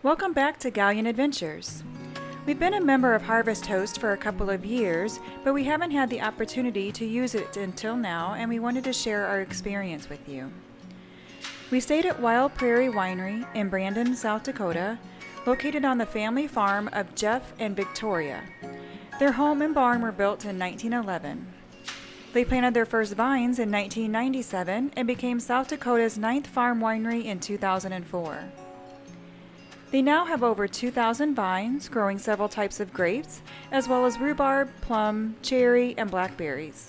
Welcome back to Gallion Adventures. We've been a member of Harvest Host for a couple of years, but we haven't had the opportunity to use it until now, and we wanted to share our experience with you. We stayed at Wilde Prairie Winery in Brandon, South Dakota, located on the family farm of Jeff and Victoria. Their home and barn were built in 1911. They planted their first vines in 1997 and became South Dakota's 9th farm winery in 2004. They now have over 2,000 vines, growing several types of grapes, as well as rhubarb, plum, cherry, and blackberries.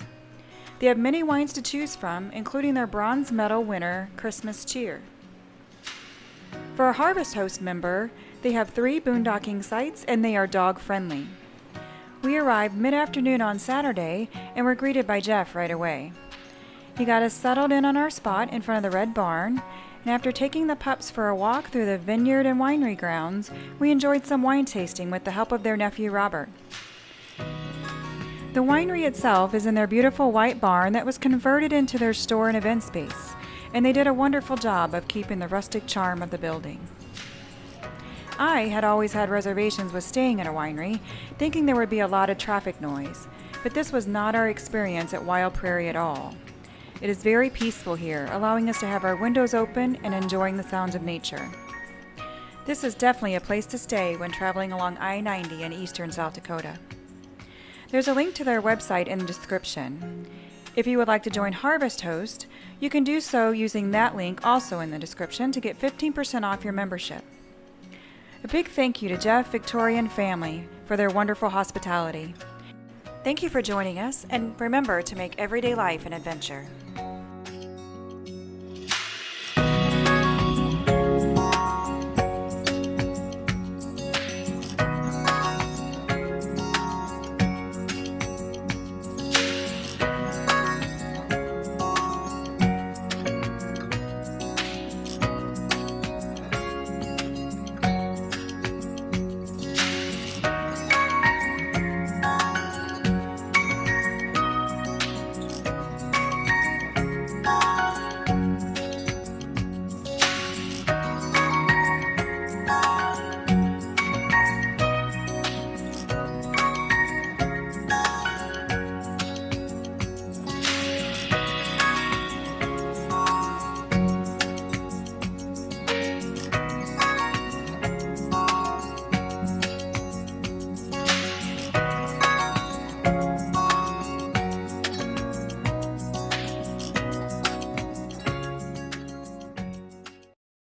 They have many wines to choose from, including their bronze medal winner, Christmas Cheer. For a Harvest Host member, they have 3 boondocking sites, and they are dog-friendly. We arrived mid-afternoon on Saturday and were greeted by Jeff right away. He got us settled in on our spot in front of the Red Barn, and after taking the pups for a walk through the vineyard and winery grounds, we enjoyed some wine tasting with the help of their nephew Robert. The winery itself is in their beautiful white barn that was converted into their store and event space, and they did a wonderful job of keeping the rustic charm of the building. I had always had reservations with staying at a winery, thinking there would be a lot of traffic noise, but this was not our experience at Wilde Prairie at all. It is very peaceful here, allowing us to have our windows open and enjoying the sounds of nature. This is definitely a place to stay when traveling along I-90 in eastern South Dakota. There's a link to their website in the description. If you would like to join Harvest Host, you can do so using that link also in the description to get 15% off your membership. A big thank you to Jeff, Victoria, and family for their wonderful hospitality. Thank you for joining us, and remember to make everyday life an adventure.